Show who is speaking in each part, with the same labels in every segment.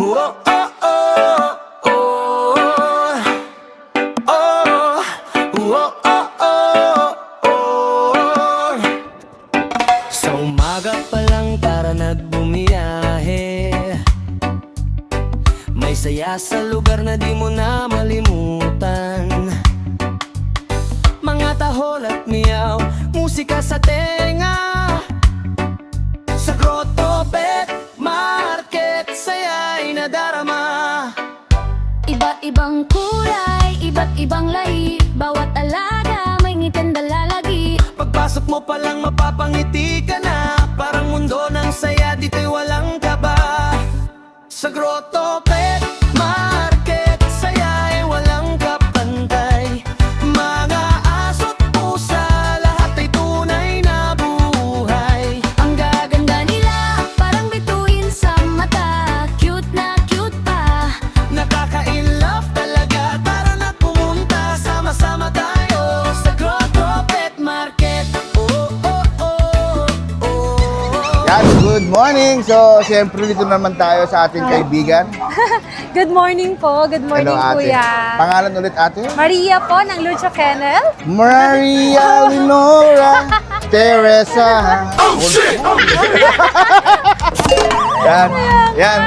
Speaker 1: oh, oh, oh, oh. Oh, oh, oh, oh, oh. Sa umaga pa lang tara na't bumiyahe. May saya sa lugar na di mo na malimutan. Mga tahol at miyaw, musika sa tenga. Sa grotto, pet, market, saya'y nadarama.
Speaker 2: Iba't ibang kulay, iba't ibang lahi. Bawat alaga may ngiting dalalagi.
Speaker 1: Pagpasok mo pa lang mapapangiti ka na. Parang mundo ng saya, dito'y walang kaba. Sa grotto, pet, market, saya'y walang kapantay. Mga aso't pusa, lahat ay tunay na buhay.
Speaker 2: Ang gaganda nila, parang bituin sa mata. Cute na cute pa.
Speaker 1: Nakaka-inlove talaga, tara na pumunta. Sama-sama tayo sa grotto, pet, market. Oh, oh, oh, oh.
Speaker 3: Yan, good morning! So, siyempre dito naman tayo sa ating kaibigan.
Speaker 4: Good morning po. Good morning,
Speaker 3: Hello, ate.
Speaker 4: Kuya.
Speaker 3: Pangalan ulit, ate?
Speaker 4: Maria po ng Lucho Kennel.
Speaker 3: Maria Lenora Teresa. Oh, shit! Yan. Yan.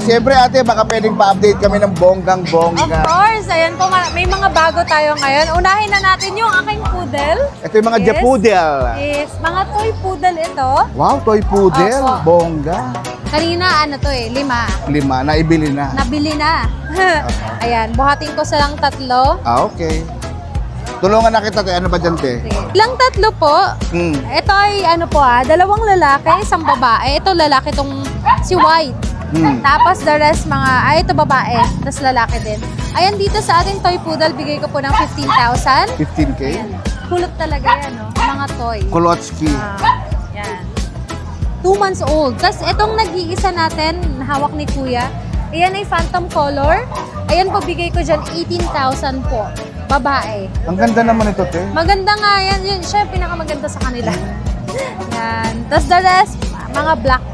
Speaker 3: Siyempre, ate, baka pwedeng pa-update kami ng
Speaker 4: Of
Speaker 3: bonggang-bongga.
Speaker 4: course. Ayan po, may mga bago tayo ngayon. Unahin na natin yung aking poodle.
Speaker 3: Ito yung mga
Speaker 4: Yes.
Speaker 3: Japudel.
Speaker 4: Is mga toy poodle ito.
Speaker 3: Wow, toy poodle.
Speaker 4: Opo.
Speaker 3: Bongga.
Speaker 4: Kanina, 5.
Speaker 3: 5, naibili na.
Speaker 4: Nabili na. Ayan, buhatin ko silang 3.
Speaker 3: Okay. Tulungan na kita, te. Ano ba dyan, te?
Speaker 4: Ilang 3 po.
Speaker 3: Hmm.
Speaker 4: Ito ay 2 lalaki, 1 babae. Ito lalaki tong si White. Tapos the rest ito babae, tapos lalaki din. Ayan, dito sa ating toy poodle, bigay ko po ng 15,000.
Speaker 3: 15K.
Speaker 4: Ayan. Kulot talaga yan, no? Mga toy.
Speaker 3: Kolotsky.
Speaker 4: Yan. 2 months old. Tapos itong nag-iisa natin, hawak ni Kuya, ayan ay phantom color. Ayan po, bigay ko dyan 18,000 po. Babae.
Speaker 3: Ang ganda naman ito, te.
Speaker 4: Maganda nga yan. Yun, siya yung pinakamaganda sa kanila. Yan. Tapos the rest, mga black,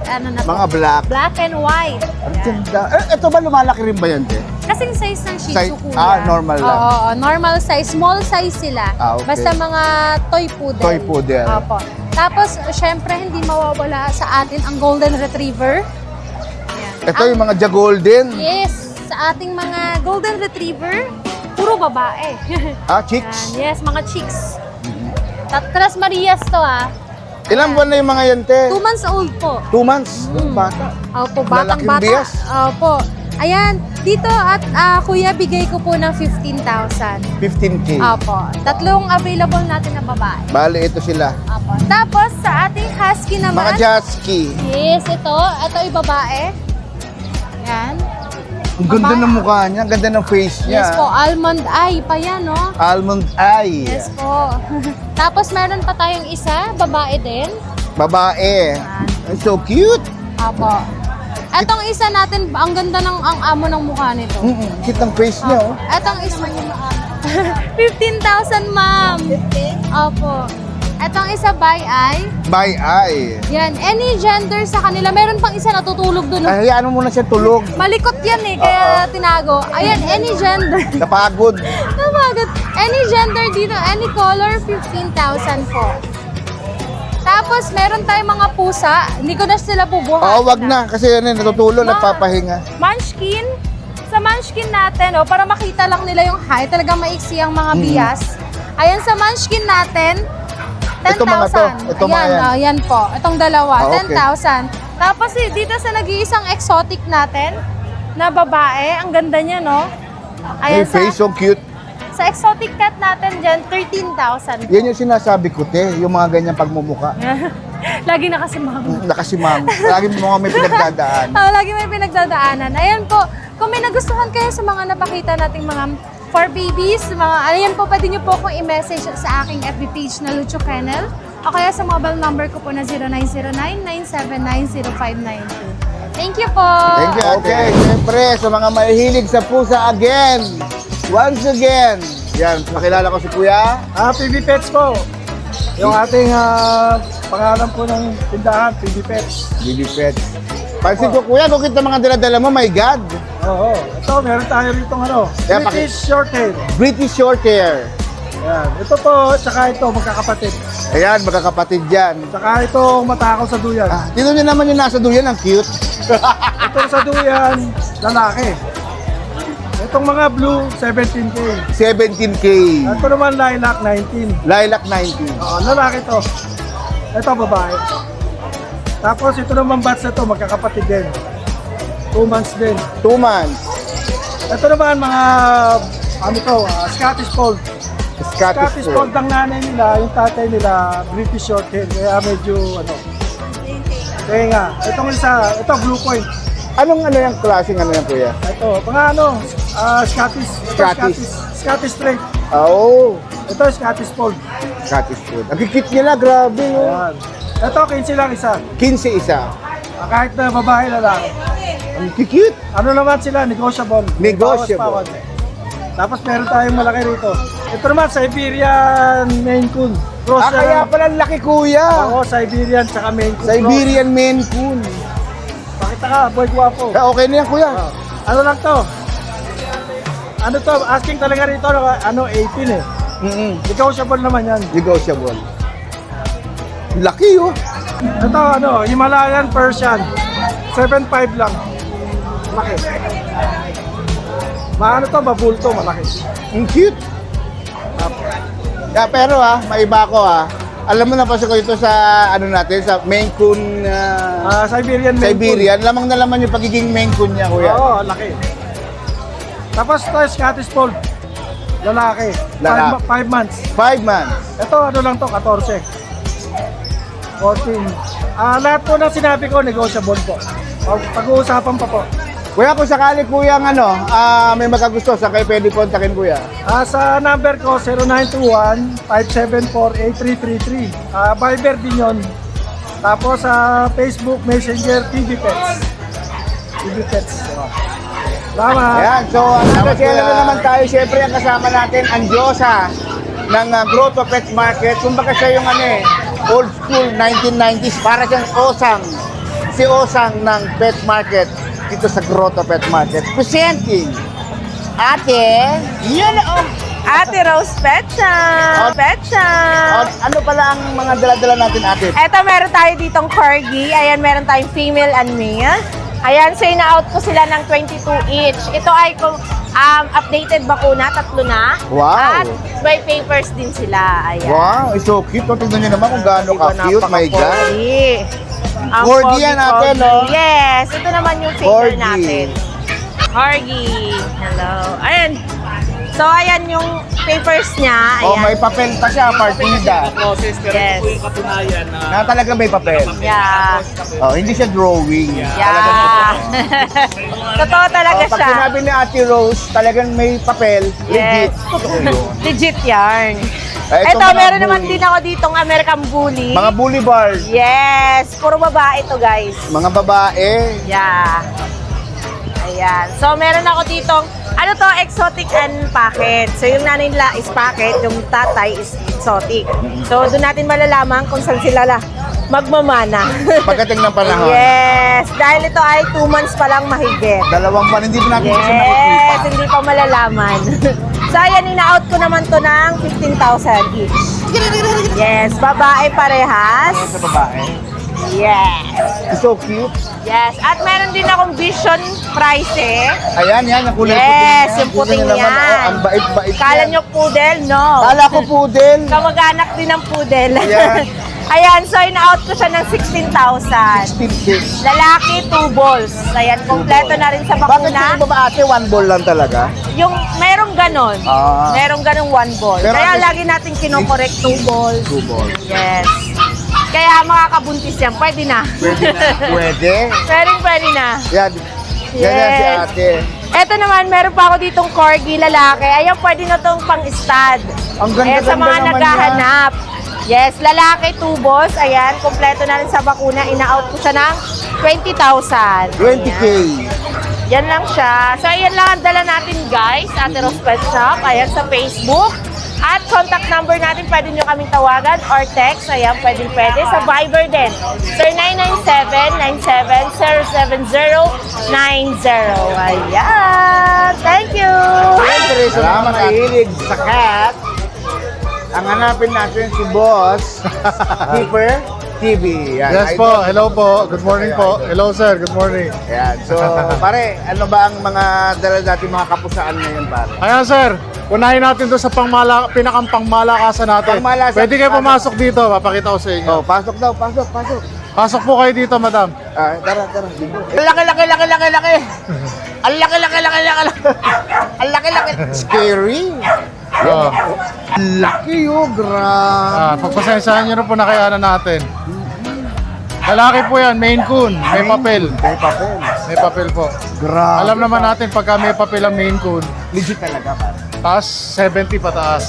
Speaker 3: Mga black.
Speaker 4: black and white.
Speaker 3: Ang ganda. Ito ba lumalaki rin ba yan, te?
Speaker 4: Kasing size ng Shih Tzu,
Speaker 3: Size-
Speaker 4: Kuya.
Speaker 3: normal lang.
Speaker 4: Oo, normal size. Small size sila.
Speaker 3: Okay.
Speaker 4: Basta mga toy poodle.
Speaker 3: Toy poodle.
Speaker 4: Opo. Tapos, syempre, hindi mawawala sa atin ang golden retriever. Ayan.
Speaker 3: Ito yung mga Jagolden.
Speaker 4: Yes, sa ating mga golden retriever, puro babae.
Speaker 3: Chicks.
Speaker 4: Yan. Yes, mga chicks. Tatras Marias to
Speaker 3: Ilang buwan na yung mga yan, te?
Speaker 4: 2 months old po.
Speaker 3: 2 months? Bata.
Speaker 4: Opo,
Speaker 3: Lalaking
Speaker 4: batang-bata.
Speaker 3: bias.
Speaker 4: Opo. Ayan, dito at kuya, bigay ko po ng 15,000.
Speaker 3: 15K.
Speaker 4: Opo. 3 available natin na babae.
Speaker 3: Bale, ito sila.
Speaker 4: Opo. Tapos sa ating husky
Speaker 3: Mga
Speaker 4: naman.
Speaker 3: Jasky.
Speaker 4: Yes, ito. Ito yung babae. Yan.
Speaker 3: Ang ganda ng mukha niya. Ang ganda ng face niya.
Speaker 4: Yes po, almond eye pa yan, no?
Speaker 3: Almond eye.
Speaker 4: Yes po. Tapos meron pa tayong isa, babae din.
Speaker 3: Babae. Ang so cute.
Speaker 4: Opo. Etong isa natin, ang ganda ng ang amo ng mukha nito.
Speaker 3: Cute ang face niya, oh.
Speaker 4: Etong isa 15,000, ma'am. 15? Opo. Etong isa by eye.
Speaker 3: By eye.
Speaker 4: Yan, any gender sa kanila. Meron pang isa natutulog dun.
Speaker 3: Hayaan mo muna siya tulog.
Speaker 4: Malikot yan kaya tinago. Ayan, any gender.
Speaker 3: Napagod.
Speaker 4: Napagod. Any gender dito, any color, 15,000 po. Tapos, meron tayong mga pusa. Hindi ko na sila bubuhatin.
Speaker 3: Oo, wag na. Kasi yan, natutulog, nagpapahinga.
Speaker 4: Munchkin. Sa munchkin natin, para makita lang nila yung height, talagang maiksi ang mga bias. Ayan, sa munchkin natin, 10,000.
Speaker 3: Ito mga to. Ito mga
Speaker 4: Ayan,
Speaker 3: yan.
Speaker 4: yan po. Itong dalawa,
Speaker 3: Okay.
Speaker 4: 10,000. Tapos, dito sa nag-iisang exotic natin, na babae, ang ganda niya, no?
Speaker 3: May face, so cute.
Speaker 4: Sa exotic cat natin dyan, 13,000.
Speaker 3: Yan yung sinasabi ko, te. Yung mga ganyang pagmumuka.
Speaker 4: Lagi nakasimang.
Speaker 3: Nakasimang. Lagi mo mga may pinagdadaan.
Speaker 4: Lagi may pinagdadaanan. Ayan po, kung may nagustuhan kayo sa mga napakita nating mga for babies, ayan po, pwede nyo po akong i-message sa aking FB page na Lucho Kennel o kaya sa mobile number ko po na 0909-979-0592. Thank you po!
Speaker 3: Thank you, okay. Siyempre, sa mga mahihilig sa pusa again, once again, yan, makilala ko si Kuya.
Speaker 5: PB Pets po. Yung ating pangalan po ng tindahan, PB Pets.
Speaker 3: Baby Pets. Pansin ko, kuya, kung kita mga dala-dala mo, my God.
Speaker 5: Oo. Ito, meron tayo rito
Speaker 3: Kaya
Speaker 5: British short hair.
Speaker 3: British short hair.
Speaker 5: Yan. Ito po, tsaka ito, magkakapatid.
Speaker 3: Ayan, magkakapatid dyan.
Speaker 5: Tsaka ito, matakaw sa duyan.
Speaker 3: Dito nyo naman yung nasa duyan, ang cute.
Speaker 5: Ito sa duyan, lalaki. Itong mga blue, 17K.
Speaker 3: 17K.
Speaker 5: Ito naman, lilac, 19.
Speaker 3: Lilac 19.
Speaker 5: Oo, lalaki to. Ito, babae. Tapos ito naman bats na to, magkakapatid din. 2 months din.
Speaker 3: 2 months.
Speaker 5: Ito naman mga, ano to, Scottish Fold. Scottish Fold ang nanay nila, yung tatay nila, British short hair. Kaya medyo, ano. Kaya nga, itong isa, ito blue point.
Speaker 3: Anong ano yung klaseng ano yan, kuya?
Speaker 5: Ito, mga ano, Scottish. Ito,
Speaker 3: Scottish.
Speaker 5: Scottish straight.
Speaker 3: Oh,
Speaker 5: Ito, Scottish Fold.
Speaker 3: Scottish food. Ang kikit nila, grabe. Oh.
Speaker 5: Ayan. Ito, 15 lang isa.
Speaker 3: 15 isa.
Speaker 5: Kahit na babae, lalaki.
Speaker 3: Ang kikit.
Speaker 5: Ano naman sila, negotiable. May
Speaker 3: Negotiable.
Speaker 5: bawas pa. Tapos meron tayong malaki rito. Ito naman, Siberian Maine Coon. Cross,
Speaker 3: Kaya pala ang laki, kuya.
Speaker 5: Oo, Siberian tsaka Maine Coon.
Speaker 3: Siberian Maine Coon.
Speaker 5: Pakita ka, boy guwapo.
Speaker 3: Okay na yan, kuya.
Speaker 5: Ano lang to? Ano to? Asking talaga rito, ano, 18 eh. Negotiable naman yan.
Speaker 3: Negotiable. Laki, oh.
Speaker 5: Ito, ano, Himalayan Persian. 7.5 lang. Malaki. Maano to, babulto, malaki.
Speaker 3: Ang cute. Pero maiba ko Alam mo na pasok ko ito sa ano natin, sa Maine Coon.
Speaker 5: Siberian Maine Coon.
Speaker 3: Siberian. Lamang na laman yung pagiging Maine Coon niya, kuya.
Speaker 5: Oo, laki. Tapos ito, Scottish Fold. Lalaki.
Speaker 3: Lalaki.
Speaker 5: 5 months.
Speaker 3: 5 months.
Speaker 5: Ito, ano lang to, 14. 14. Lahat po ng sinabi ko, negotiable po. Pag-uusapan pa po.
Speaker 3: Kuya, kung sakali kuya may magkagusto, saan kayo pwede kontakin, kuya?
Speaker 5: Sa number ko, 0921-574-8333. Viber din yun. Tapos sa Facebook Messenger, TV Pets. TV Pets. Salamat.
Speaker 3: Ayan, so share na naman tayo. Siyempre, ang kasama natin, ang Diyosa ng Grotto Pet Market. Kumbaga siya yung old school 1990s. Para siyang Osang. Si Osang ng Pet Market dito sa Grotto Pet Market. Presenting Ate, yun
Speaker 6: Ate Rose Petcha! Petcha!
Speaker 3: ano pala ang mga dala-dala natin, Ate?
Speaker 6: Eto, meron tayo ditong corgi. Ayan, meron tayong female and male. Ayan, so ina-out ko sila ng 22 each. Ito ay updated bakuna, 3 na.
Speaker 3: Wow.
Speaker 6: At may papers din sila. Ayan.
Speaker 3: Wow, it's so cute. Tignan nyo naman kung gaano ka-cute, my God.
Speaker 6: Napaka-corgi. Ang
Speaker 3: Corgi yan natin, no?
Speaker 6: Yes, ito naman yung figure
Speaker 3: Corgi.
Speaker 6: natin. Corgi. Hello. Ayan. So, ayan yung papers niya. Ayan.
Speaker 3: Oh, may papel pa siya, partida.
Speaker 6: Yes.
Speaker 3: Na talaga may papel.
Speaker 6: Yeah.
Speaker 3: Oh, hindi siya drawing.
Speaker 6: Yeah. Totoo talaga
Speaker 3: Pag
Speaker 6: siya.
Speaker 3: sinabi ni Ate Rose, talagang may papel, legit.
Speaker 6: Yes.
Speaker 3: Totoo yun.
Speaker 6: Legit yarn.
Speaker 3: Ito,
Speaker 6: Ito,
Speaker 3: mga
Speaker 6: meron naman
Speaker 3: bully.
Speaker 6: din ako ditong American Bully.
Speaker 3: Mga bully bars,
Speaker 6: Yes. Puro babae to, guys.
Speaker 3: mga babae.
Speaker 6: Yeah. Ayan. So, meron ako ditong, ano to, exotic and packet. So, yung nanay nila is packet, yung tatay is exotic. So, doon natin malalaman kung saan sila magmamana.
Speaker 3: Pagdating ng panahon.
Speaker 6: Yes. Dahil ito ay 2 months pa lang mahigit.
Speaker 3: Dalawang pan, hindi pa natin siya
Speaker 6: Yes,
Speaker 3: nakikita.
Speaker 6: hindi pa malalaman. So, ayan, ina-out ko naman to ng 15,000 each. Yes, babae parehas.
Speaker 3: Sa babae.
Speaker 6: Yes.
Speaker 3: It's so cute.
Speaker 6: Yes, at meron din akong Vision Price eh.
Speaker 3: Ayan, yan, ang kulay
Speaker 6: Yes,
Speaker 3: puting
Speaker 6: yung puting
Speaker 3: Tingnan nyo naman,
Speaker 6: yan.
Speaker 3: oh, ang bait-bait
Speaker 6: Kala
Speaker 3: yan.
Speaker 6: nyo poodle? No.
Speaker 3: Kala ko poodle.
Speaker 6: Kamag-anak din ng poodle.
Speaker 3: Ayan.
Speaker 6: Ayan, so ina-out ko siya ng 16,000.
Speaker 3: 16.
Speaker 6: Lalaki, 2 balls. Ayan, kompleto na rin sa
Speaker 3: Bakit
Speaker 6: bakuna.
Speaker 3: yung iba ate, 1 ball lang talaga?
Speaker 6: Yung merong ganon.
Speaker 3: Ah.
Speaker 6: Merong ganong 1 ball.
Speaker 3: Pero
Speaker 6: Kaya
Speaker 3: at least-
Speaker 6: lagi natin kinokorek 2 balls.
Speaker 3: 2 balls.
Speaker 6: Yes. Kaya makakabuntis yan. Pwede na.
Speaker 3: Pwede na. Pwede.
Speaker 6: Pwede na.
Speaker 3: Yan. Yan yan si
Speaker 6: Yes.
Speaker 3: ate.
Speaker 6: Eto naman, meron pa ako ditong corgi lalaki. Ayan, pwede na tong pang-stud.
Speaker 3: Ang ganda-ganda
Speaker 6: Sa mga
Speaker 3: naman
Speaker 6: naghahanap. Yes, lalaki, 2 balls. Ayan, kompleto na rin sa bakuna. Ina-out ko siya ng 20,000.
Speaker 3: 20K.
Speaker 6: Ayan. Yan lang siya. So, ayan lang ang dala natin, guys. Ate Rose Pet Shop. Ayan sa Facebook. At contact number natin, pwede nyo kaming tawagan or text. Ayan, pwede. Sa Viber din. Sir 997-97-07090. Ayan. Thank you.
Speaker 3: Siyempre, sa mga mahilig sa cat, ang hanapin natin si Boss Keeper TV. Yan,
Speaker 7: Yes po, hello po. Good morning po. Hello sir, good morning.
Speaker 3: Yan. So, pare, ano ba ang mga dala natin mga kapusaan ngayon, pare?
Speaker 7: Ayan sir, unahin natin doon sa pinakang pangmalakasan natin.
Speaker 3: Pangmalakasan.
Speaker 7: Pwede kayo pumasok dito, papakita ko sa inyo.
Speaker 3: Oh, pasok daw, pasok.
Speaker 7: Pasok po kayo dito, madam.
Speaker 3: Ah, tara. Laki. Ang laki. Scary.
Speaker 7: Oh.
Speaker 3: Laki grabe.
Speaker 7: Pagpasensyahan nyo na po na kayana natin. Lalaki po yan, Maine Coon, may papel.
Speaker 3: May papel.
Speaker 7: May papel po.
Speaker 3: Grabe.
Speaker 7: Alam naman natin pagka may papel ang Maine Coon,
Speaker 3: Legit talaga, pare.
Speaker 7: taas 70 pataas.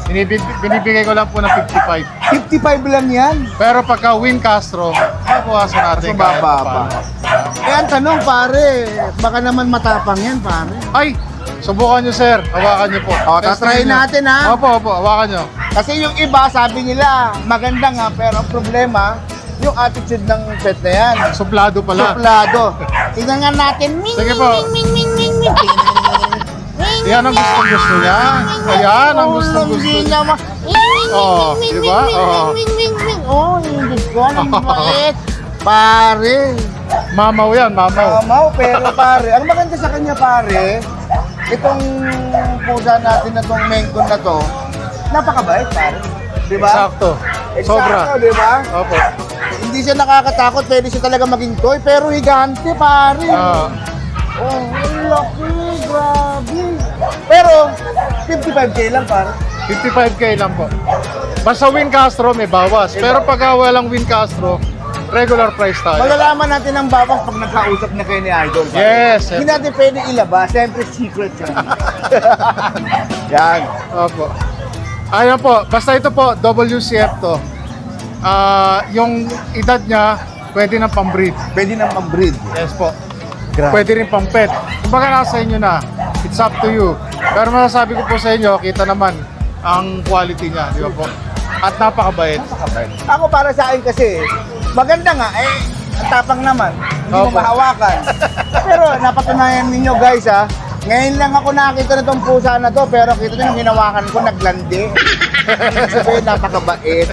Speaker 7: Binibigay ko lang po ng 55.
Speaker 3: 55 lang yan.
Speaker 7: Pero pagka Win Castro, babawasan natin.
Speaker 3: Mas mababa pa. Eh, ang tanong, pare, baka naman matapang yan, pare.
Speaker 7: Ay! Subukan nyo sir, hawakan nyo po.
Speaker 3: O, tatry
Speaker 7: Testingin nyo.
Speaker 3: natin, ha?
Speaker 7: Opo, hawakan nyo.
Speaker 3: Kasi yung iba, sabi nila, maganda nga, pero ang problema, yung attitude ng pet na yan.
Speaker 7: Suplado pala.
Speaker 3: Suplado. Tingnan nga natin.
Speaker 7: Sige po. Yan ang gusto niya. Ayan ang gusto.
Speaker 3: niya ma...
Speaker 7: Oo, di ba? Oo.
Speaker 3: Oh, hindi ko. Ang bait. Pare.
Speaker 7: Mamaw yan, mamaw.
Speaker 3: Mamaw, pero pare. Ang maganda sa kanya, pare, itong pusa natin na itong Maine Coon na to, napakabait, pare. Di ba?
Speaker 7: Eksakto. Sobra.
Speaker 3: Eksakto, di ba?
Speaker 7: Opo.
Speaker 3: Hindi siya nakakatakot, pwede siya talaga maging toy, pero higante, pare. Oh, ang laki, grabe. Pero, 55K lang, pare.
Speaker 7: 55K lang po. Basta Win Castro, may bawas. Pero pagka walang Win Castro, regular price tayo.
Speaker 3: Malalaman natin ang bawas pag nagkausap na kayo ni Idol. pare.
Speaker 7: Yes.
Speaker 3: Hindi natin pwede ilabas, siyempre secret yan. Yan.
Speaker 7: Opo. Ayan po, basta ito po, WCF to. Yung edad niya, pwede na pang-breed.
Speaker 3: Pwede nang mag-breed.
Speaker 7: Yes po.
Speaker 3: Grabe.
Speaker 7: Pwede rin pang-pet. Kumbaga nasa inyo na. It's up to you. Pero masasabi ko po sa inyo, kita naman ang quality niya, di ba po? At napakabait.
Speaker 3: Ako para sa akin kasi, maganda nga, ang tapang naman. Hindi mo
Speaker 7: Opo.
Speaker 3: mahawakan. Pero napatunayan ninyo guys ha, ngayon lang ako nakakita na itong pusa na to, pero kita nyo yung hinawakan ko, naglandi. Sabi, napakabait.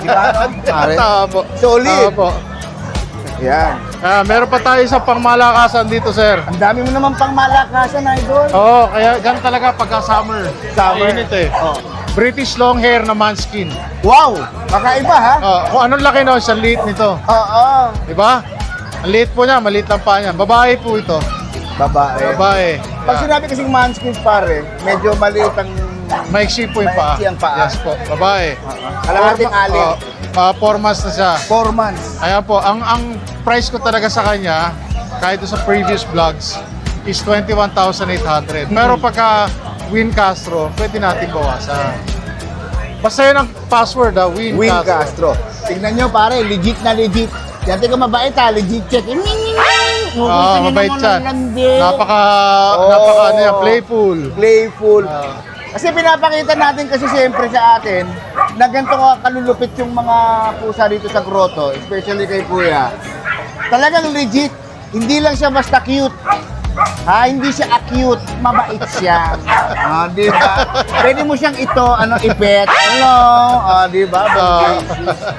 Speaker 3: Di ba? No? Pare?
Speaker 7: Tama po.
Speaker 3: Solid.
Speaker 7: Tama po.
Speaker 3: Yan.
Speaker 7: Meron pa tayo sa pangmalakasan dito, sir.
Speaker 3: Ang dami mo naman pang malakasan, Idol.
Speaker 7: Oo, kaya gan talaga pagka summer.
Speaker 3: Summer.
Speaker 7: Init eh.
Speaker 3: Oh.
Speaker 7: British long hair na manskin.
Speaker 3: Wow! Kakaiba ha?
Speaker 7: Kung anong laki no, sa liit nito.
Speaker 3: Oo.
Speaker 7: Di ba? Ang liit po niya, maliit lang pa niya. Babae po ito.
Speaker 3: Babae.
Speaker 7: Babae.
Speaker 3: Pag sinabi kasing manskin pare, medyo maliit ang
Speaker 7: Maiksi po yung paa.
Speaker 3: Maiksi ang paa.
Speaker 7: Yes po, babae.
Speaker 3: kalahating alin.
Speaker 7: 4 months na siya.
Speaker 3: 4 months.
Speaker 7: Ayan po, ang price ko talaga sa kanya, kahit sa previous vlogs, is 21,800. Pero pagka Win Castro, pwede natin bawasan. Basta yun ang password, Win
Speaker 3: Win
Speaker 7: Castro.
Speaker 3: Castro. Tignan nyo pare, legit na legit. Yan, tingnan mabait ha, legit check.
Speaker 7: Mabait siya. Napaka ano yan, playful.
Speaker 3: Playful. Kasi pinapakita natin kasi siyempre sa atin na ganito kalulupit yung mga pusa dito sa grotto, especially kay Kuya. Talagang legit. Hindi lang siya basta cute. Hindi siya acute, mabait siya. Di ba? Pwede mo siyang ipet. Hello. Di ba?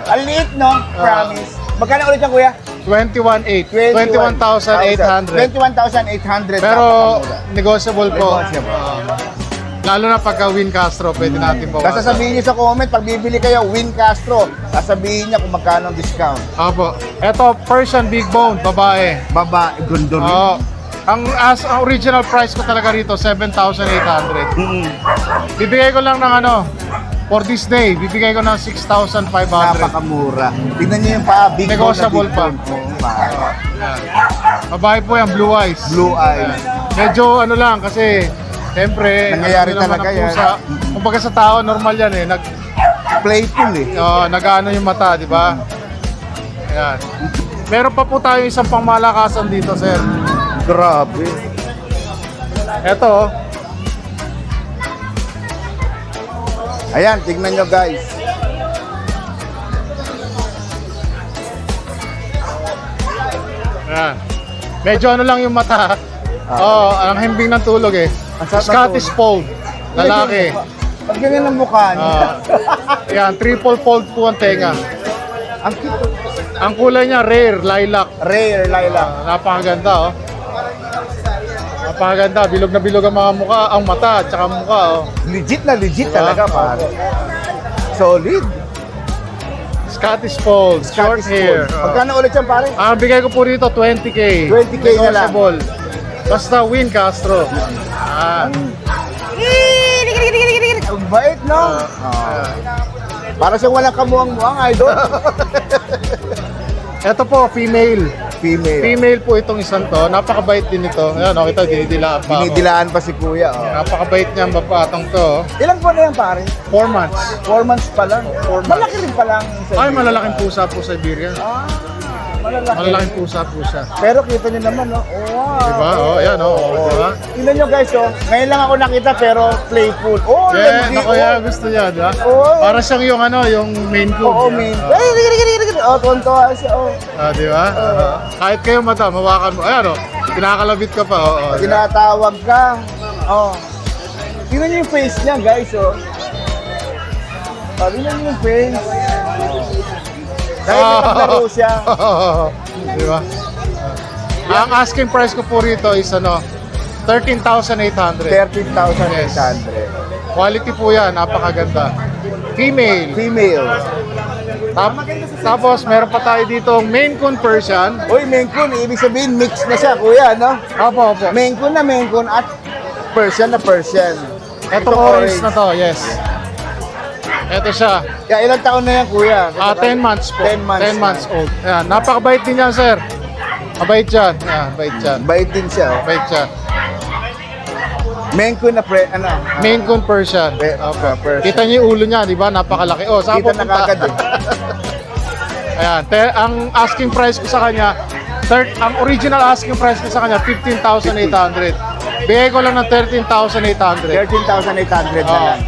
Speaker 3: Ang liit, no? Promise. Magkano ulit yan, Kuya?
Speaker 7: 21,800.
Speaker 3: 21,800.
Speaker 7: Pero negotiable po.
Speaker 3: Negotiable.
Speaker 7: Lalo na pagka Win Castro, pwede natin bawasan.
Speaker 3: Sasabihin niyo sa comment, pag bibili kayo, Win Castro, sasabihin niya kung magkano ang discount.
Speaker 7: Opo. Ito, Persian Big Bone, babae.
Speaker 3: Babae, gundo rin.
Speaker 7: Oo. Ang original price ko talaga rito, 7,800. Bibigay ko lang ng for this day, bibigay ko ng 6,500.
Speaker 3: Napakamura. Tignan niyo yung paa, big
Speaker 7: Negotiable
Speaker 3: bone na
Speaker 7: pa.
Speaker 3: big bone. Oo,
Speaker 7: Yan. Babae po yan, blue eyes.
Speaker 3: Blue eyes.
Speaker 7: Medyo lang kasi, siyempre,
Speaker 3: Nangyayari
Speaker 7: naman
Speaker 3: talaga
Speaker 7: ang
Speaker 3: yan.
Speaker 7: pusa. Kumbaga sa tao, normal yan eh.
Speaker 3: Playful eh.
Speaker 7: Nag-ano yung mata, di ba? Ayan. Meron pa po tayo isang pangmalakasan dito, sir.
Speaker 3: Grabe.
Speaker 7: Ito,
Speaker 3: Ayan, tignan nyo guys.
Speaker 7: ayan. Medyo ano lang yung mata. Ang himbing ng tulog eh.
Speaker 3: Ang sarap ng
Speaker 7: Scottish Fold. Lalaki.
Speaker 3: Pag ganyan ang mukha niya.
Speaker 7: Yan, triple fold po ang tenga.
Speaker 3: Ang cute.
Speaker 7: Ang kulay niya, rare, lilac.
Speaker 3: Rare, lilac.
Speaker 7: Napakaganda, oh. Napakaganda. Bilog na bilog ang mga mukha, ang mata, at saka mukha, oh.
Speaker 3: Legit na legit
Speaker 7: Diba?
Speaker 3: talaga, pare. Solid.
Speaker 7: Scottish Fold, short
Speaker 3: Scottish
Speaker 7: hair.
Speaker 3: Fold. Magkano ulit yan, pare?
Speaker 7: Ang bigay ko po rito, 20K.
Speaker 3: 20K na lang.
Speaker 7: Negotiable. Basta win, Castro.
Speaker 3: Ang bait, no? Para siyang walang kamuang-muang, idol.
Speaker 7: Ito po, female.
Speaker 3: Female.
Speaker 7: Female po itong isang to. Napakabait din ito. Ayan, oh, kita, dinidilaan pa ako.
Speaker 3: Dinidilaan pa si kuya. Oh.
Speaker 7: Napakabait niya ang babatang to.
Speaker 3: Ilang buwan na yan, pare?
Speaker 7: 4 months.
Speaker 3: 4 months pa lang.
Speaker 7: 4 months.
Speaker 3: Malaki rin pa lang.
Speaker 7: Ay, malalaking pusa po sa Siberian.
Speaker 3: Malalaki.
Speaker 7: Malalaking pusa po siya.
Speaker 3: Pero kita niyo naman, no? Wow.
Speaker 7: Diba? Oh, ayan, oh. Diba?
Speaker 3: Tingnan nyo guys, oh. Ngayon lang ako nakita pero playful. Oh,
Speaker 7: Yeah,
Speaker 3: landi,
Speaker 7: naku, yeah, gusto niya, diba?
Speaker 3: Oh.
Speaker 7: Para siyang yung ano, yung main coon.
Speaker 3: Oo,
Speaker 7: niya.
Speaker 3: man. Ay, digiri. Oh, tonto siya, oh.
Speaker 7: Diba? Kahit kayo mata, mawakan mo. Ayan, oh. Kinakalabit ka pa, oh. Diba?
Speaker 3: Tinatawag ka. Oh. Tingnan niyo yung face niya, guys, oh. Tingnan niyo yung face. Dahil naglaro siya.
Speaker 7: Diba? Ang asking price ko po rito is ano, 13,800.
Speaker 3: 13,800.
Speaker 7: Quality po yan, napakaganda. Female.
Speaker 3: Female.
Speaker 7: Tapos meron pa tayo dito Maine Coon Persian.
Speaker 3: Uy, Maine Coon, ibig sabihin mix na siya, kuya, no?
Speaker 7: Opo, opo.
Speaker 3: Maine Coon at Persian na Persian.
Speaker 7: Itong orange na to, yes. Ito siya.
Speaker 3: Kaya ilang taon na yan, kuya?
Speaker 7: 10 months po.
Speaker 3: 10 months.
Speaker 7: 10 months old. Ayan, napakabait din yan, sir. Mabait yan. Ayan, bait yan.
Speaker 3: Bait din siya, oh.
Speaker 7: Bait siya.
Speaker 3: Maine Coon na
Speaker 7: Maine Coon Persian. Opo.
Speaker 3: Persian.
Speaker 7: Kita niyo yung ulo niya, di ba? Napakalaki. Oh, saan
Speaker 3: Kita na
Speaker 7: pupunta?
Speaker 3: kagad, eh.
Speaker 7: Ayan, ang asking price ko sa kanya, ang original asking price ko sa kanya, 15,800. Bigay ko lang ng 13,800.
Speaker 3: 13,800 na
Speaker 7: Oo.
Speaker 3: lang.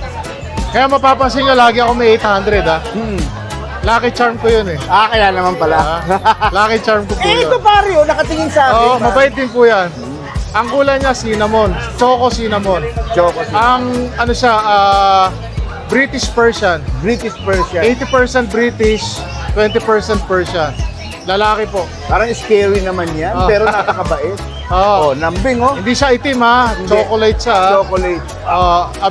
Speaker 7: Kaya mapapansin nyo, lagi ako may 800, ha? Lucky charm ko yun, eh.
Speaker 3: Kaya naman pala.
Speaker 7: Lucky charm ko po yun.
Speaker 3: Ito pare, oh, nakatingin sa akin.
Speaker 7: Oo, mabait din po yan. Ang kulay niya, cinnamon. Choco cinnamon.
Speaker 3: Choco.
Speaker 7: Ang, ano siya, British Persian.
Speaker 3: British Persian.
Speaker 7: 80% British, 20% Persian. Lalaki po.
Speaker 3: Parang scary naman yan, pero napakabait.
Speaker 7: Oo.
Speaker 3: Oh, lambing, oh.
Speaker 7: Hindi siya itim, ha?
Speaker 3: Hindi.
Speaker 7: Chocolate siya, ha?
Speaker 3: Chocolate.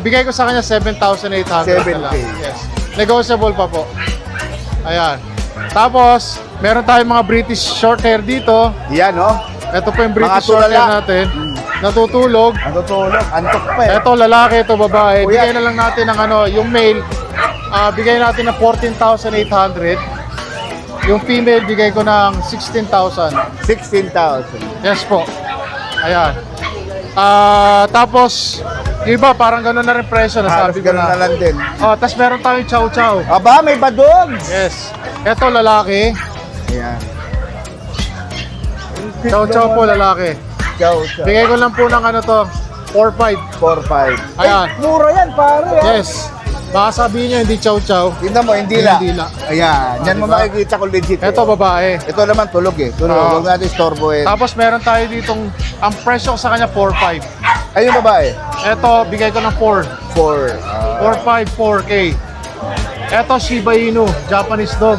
Speaker 7: Bigay ko sa kanya 7,800 na lang.
Speaker 3: 7K.
Speaker 7: Yes. Negotiable pa po. Ayan. Tapos, meron tayong mga British short hair dito.
Speaker 3: Yan, oh.
Speaker 7: Ito po yung British
Speaker 3: Mga
Speaker 7: short hair
Speaker 3: tulala.
Speaker 7: natin. Natutulog.
Speaker 3: Natutulog. Antok pa, eh.
Speaker 7: Ito lalaki, ito babae.
Speaker 3: Kuya.
Speaker 7: Bigay na lang natin ng ano, yung male, bigay natin ng 14,800. Yung female, bigay ko ng 16,000.
Speaker 3: 16,000.
Speaker 7: Yes po. Ayan. Tapos, yung iba, parang gano'n na rin presyo,
Speaker 3: Halos
Speaker 7: nasabi ko
Speaker 3: ganun na
Speaker 7: na.
Speaker 3: lang din.
Speaker 7: Tapos meron tayong chow chow.
Speaker 3: Aba, may badogs!
Speaker 7: Yes. Ito lalaki.
Speaker 3: Ayan.
Speaker 7: Chow chow po lalaki.
Speaker 3: Chow, chow.
Speaker 7: Bigay ko lang po ng ano to, 4,500.
Speaker 3: 4-5.
Speaker 7: Ayan.
Speaker 3: Mura yan, pare. ah.
Speaker 7: Yes. Baka sabihin nyo, hindi chow chow.
Speaker 3: Tingnan mo, hindi la.
Speaker 7: Hindi la.
Speaker 3: Ayan. Yan mo
Speaker 7: diba?
Speaker 3: makikita kung legit.
Speaker 7: Ito babae.
Speaker 3: Ito naman tulog, eh. Tulog.
Speaker 7: Oo.
Speaker 3: Huwag natin istorbohin.
Speaker 7: Tapos meron tayo ditong, ang presyo ko sa kanya 4,500.
Speaker 3: Ayun, babae.
Speaker 7: Ito, bigay ko ng 4.
Speaker 3: 4.
Speaker 7: 4,500, 4K. Ito, Shiba Inu, Japanese dog.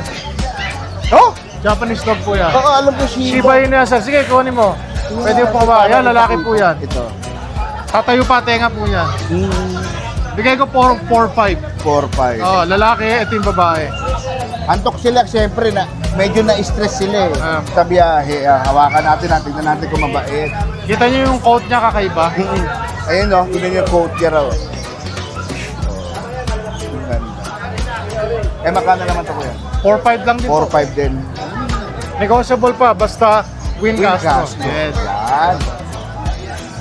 Speaker 3: Oh!
Speaker 7: Japanese dog po yan.
Speaker 3: Oo, alam ko Shiba.
Speaker 7: Shiba Inu yan, sir. Sige, kunin mo. Pwede po ba? Yan, lalaki po yan.
Speaker 3: Ito.
Speaker 7: Tatayo pa, tenga po yan. Bigay ko 4,500.
Speaker 3: 4-5.
Speaker 7: Oh, lalaki, ito yung babae.
Speaker 3: Antok sila, siyempre, na medyo na-stress sila, eh. Sa biyahe. Hawakan natin, tingnan natin kung mabait.
Speaker 7: Kita niyo yung coat niya kakaiba?
Speaker 3: Ayun, oh. Tingnan niyo yung coat niya raw. Eh, magkano naman ito, kuya?
Speaker 7: 4,500 lang din po.
Speaker 3: 4-5 din.
Speaker 7: Negotiable pa, basta win Castro. Yes.
Speaker 3: Yan.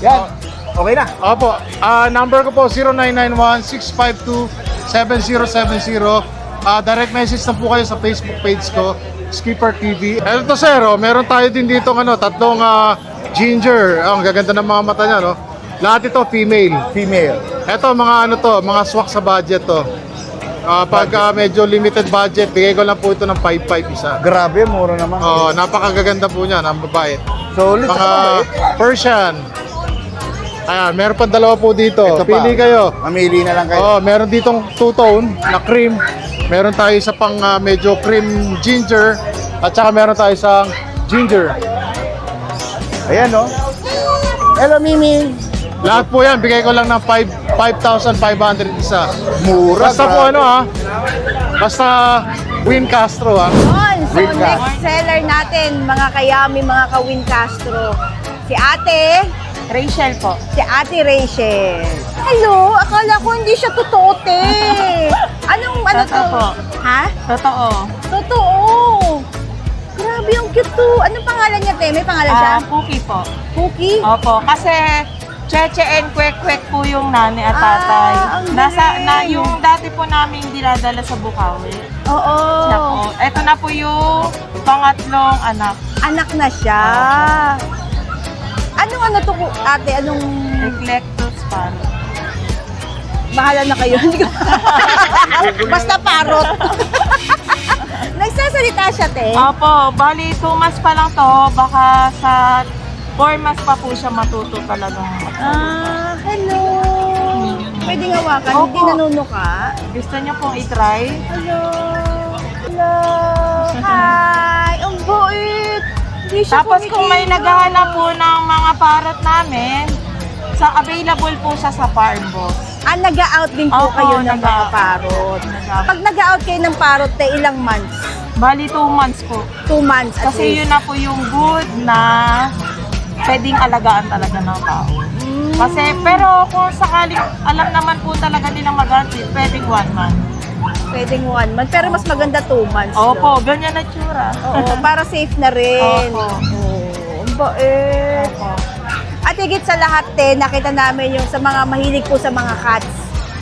Speaker 3: Yan. Okay na.
Speaker 7: Opo, number ko po 0991-652-7070. Direct message na po kayo sa Facebook page ko, Skipper TV. Ito sir, meron tayo din dito tatlong ginger. Ang gaganda ng mga mata niya, no? Lahat ito female.
Speaker 3: Female.
Speaker 7: Ito mga ano to, mga swak sa budget to. Pag medyo limited budget, bigay ko lang po ito ng 5.5 isa.
Speaker 3: Grabe, mura naman.
Speaker 7: Napakagaganda po niya, ng babae.
Speaker 3: Solid.
Speaker 7: Mga Persian. Ayan, meron pa dalawa po dito.
Speaker 3: Ito pa.
Speaker 7: Pili kayo.
Speaker 3: Mamili na lang kayo.
Speaker 7: Meron ditong two-tone na cream. Meron tayo sa pang medyo cream ginger. At saka meron tayo sa ginger.
Speaker 3: Ayan, no? Hello, Mimi.
Speaker 7: Lahat po yan, bigay ko lang ng 5,500 isa.
Speaker 3: Mura.
Speaker 7: Basta po
Speaker 3: grabe.
Speaker 7: Basta Win Castro
Speaker 6: So
Speaker 3: Win ka.
Speaker 6: next seller natin, mga kayami, mga ka-Win Castro. Si Ate Rachel po. Si Ate Rachel. Hello, akala ko hindi siya totoo, te. Ano to? Ha?
Speaker 8: Totoo.
Speaker 6: Totoo. Grabe, ang cute to. Anong pangalan niya, te? May pangalan siya?
Speaker 8: Cookie po.
Speaker 6: Cookie?
Speaker 8: Opo, kasi Cheche and Kwek-Kwek po yung nanay at tatay.
Speaker 6: ang galing.
Speaker 8: Yung dati po namin dinadala sa Bukawi.
Speaker 6: Oo.
Speaker 8: Siya po. Ito na po yung pangatlong anak.
Speaker 6: Anak na siya. Anong to, ate? Anong...
Speaker 8: Eclectus parrot.
Speaker 6: Bahala na kayo. Hindi ko- Basta parot. Nagsasalita siya, te.
Speaker 8: Opo, bali 2 months pa lang to. Baka sa 4 months pa po siya matuto talagang.
Speaker 6: Hello. Pwede hawakan,
Speaker 8: Opo.
Speaker 6: hindi nanunuka.
Speaker 8: Gusto niyo pong i-try?
Speaker 6: Hello. Hello. Hi. Ang bait. Hindi siya
Speaker 8: Tapos kung may
Speaker 6: kumikilos.
Speaker 8: naghahanap po ng mga parrot namin, available po siya sa Farm Boss.
Speaker 6: Nag-out din po
Speaker 8: Opo,
Speaker 6: kayo ng mga
Speaker 8: nag-out.
Speaker 6: parot.
Speaker 8: Nag-out.
Speaker 6: Pag nag-out kayo ng parot, te, ilang months?
Speaker 8: Bali 2 months po.
Speaker 6: 2 months at
Speaker 8: Kasi
Speaker 6: least.
Speaker 8: yun na po yung good na pwedeng alagaan talaga ng tao. Kasi, pero kung sakaling alam naman po talaga nilang mag-anti, pwedeng 1 month.
Speaker 6: Pwedeng 1 month. Pero mas maganda 2 months. no?
Speaker 8: Opo, ganyan na tsura.
Speaker 6: Oo, para safe na rin.
Speaker 8: Opo.
Speaker 6: Oo, ang bait.
Speaker 8: Opo.
Speaker 6: At higit sa lahat, te, nakita namin yung sa mga mahilig po sa mga cats.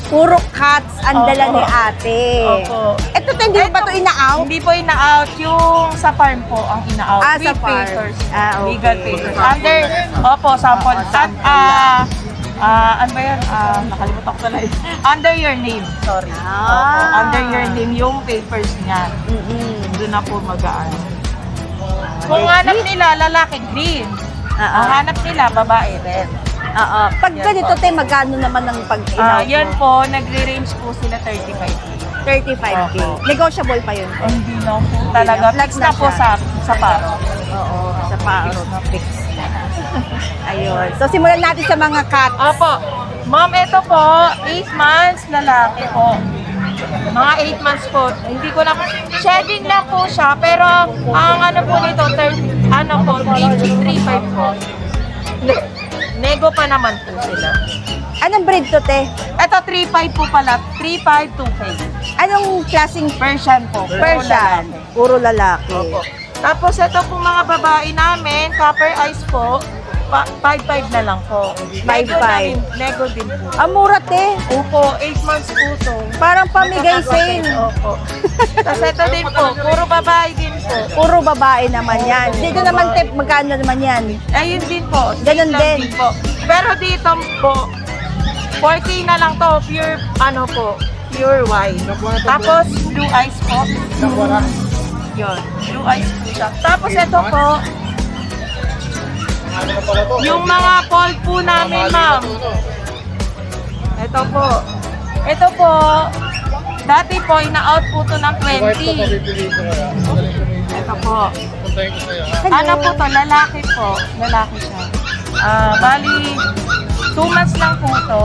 Speaker 6: Puro cats ang dala
Speaker 8: Opo.
Speaker 6: ni ate.
Speaker 8: Opo.
Speaker 6: Ito, te, hindi mo ba ito ina-out?
Speaker 8: Hindi po ina-out. Yung sa farm po ang ina-out.
Speaker 6: Ah, sa
Speaker 8: With
Speaker 6: farm.
Speaker 8: papers.
Speaker 6: Okay.
Speaker 8: Legal papers. Sample. Ano ba yan? Nakalimutan ko talaga. Under your name. Sorry. Opo. Under your name yung papers niya. Doon na po mag-aan. Kung hanap nila, lalaki, green. Ang hanap nila, babae, red.
Speaker 6: Oo. Pag
Speaker 8: Yan
Speaker 6: ganito,
Speaker 8: po.
Speaker 6: te, magkano naman ang pag-in-out
Speaker 8: Yan
Speaker 6: mo?
Speaker 8: po, nagre-range po sila 35K.
Speaker 6: 35K.
Speaker 8: Opo.
Speaker 6: Negotiable pa yun. te.
Speaker 8: Hindi na po talaga.
Speaker 6: Flex
Speaker 8: Fix
Speaker 6: na
Speaker 8: na po
Speaker 6: siya.
Speaker 8: sa paro.
Speaker 6: Oo, sa parot. Fix na. Ayun. So, simulan natin sa mga cats.
Speaker 8: Opo. Ma'am, ito po, 8 months, lalaki po. Mga 8 months po. Hindi ko na, shedding lang po siya, pero ang ano po nito, 3.5 po. Nego pa naman po sila.
Speaker 6: Anong breed to, te?
Speaker 8: Ito, 3.5 po pala. 3.5, 2K.
Speaker 6: Anong klaseng
Speaker 8: Persian po.
Speaker 6: Persian? Puro lalaki.
Speaker 8: Opo. Tapos ito po mga babae namin, copper eyes po, 5.5 na lang po.
Speaker 6: 5.5.
Speaker 8: Nego din po.
Speaker 6: Ang mura, te.
Speaker 8: Opo, 8 months po to.
Speaker 6: Parang pamigay sale.
Speaker 8: Opo. Tapos ito din po, puro babae din po.
Speaker 6: Puro babae naman yan. Dito naman, te, magkano naman yan?
Speaker 8: Ayun din po.
Speaker 6: Ganun
Speaker 8: same lang
Speaker 6: din.
Speaker 8: po. Pero dito po, 4K na lang to, pure, ano po, pure white. Tapos, blue eyes po. Yun, blue eyes po siya. Tapos ito po, yung mga fold po namin, ma'am. Ito po. Ito po, dati po, ina-out po to ng 20. Ito po. Ano po to? Lalaki po. Lalaki siya. Bali, 2 months lang po to.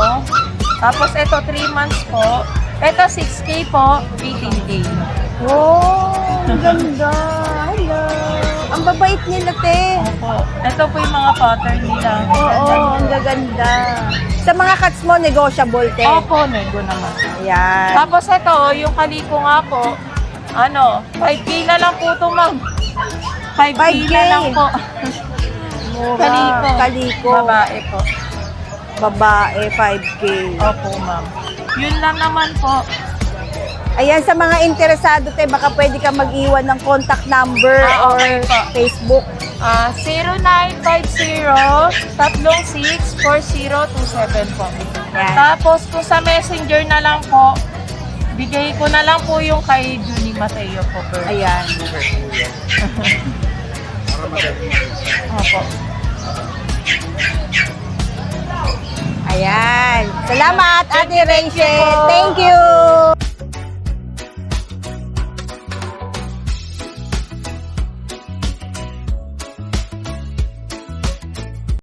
Speaker 8: Tapos ito, 3 months po. Ito, 6K po, 18K.
Speaker 6: Wow, ang ganda. Hello. Ang babait nila, te.
Speaker 8: Opo. Ito po yung mga pattern nila.
Speaker 6: Oo, ang gaganda. Sa mga cats mo, negotiable, te.
Speaker 8: Opo, nego naman.
Speaker 6: Ayan.
Speaker 8: Tapos ito, yung kaliko nga po, 5K na lang po to, ma'am. 5K
Speaker 6: 5K.
Speaker 8: na lang po.
Speaker 6: Mura.
Speaker 8: Kaliko.
Speaker 6: Kaliko.
Speaker 8: Babae po.
Speaker 6: Babae, 5K.
Speaker 8: Opo, ma'am. Yun lang naman po.
Speaker 6: Ayan, sa mga interesado, te, baka pwede ka mag-iwan ng contact number or
Speaker 8: Okay po.
Speaker 6: Facebook.
Speaker 8: 0950-364027 po.
Speaker 6: Yan.
Speaker 8: Tapos kung sa messenger na lang po, bigay ko na lang po yung kay Junie Mateo po.
Speaker 6: Ayan.
Speaker 8: Opo.
Speaker 6: Ayan. Salamat, Ate Rachel. Thank you.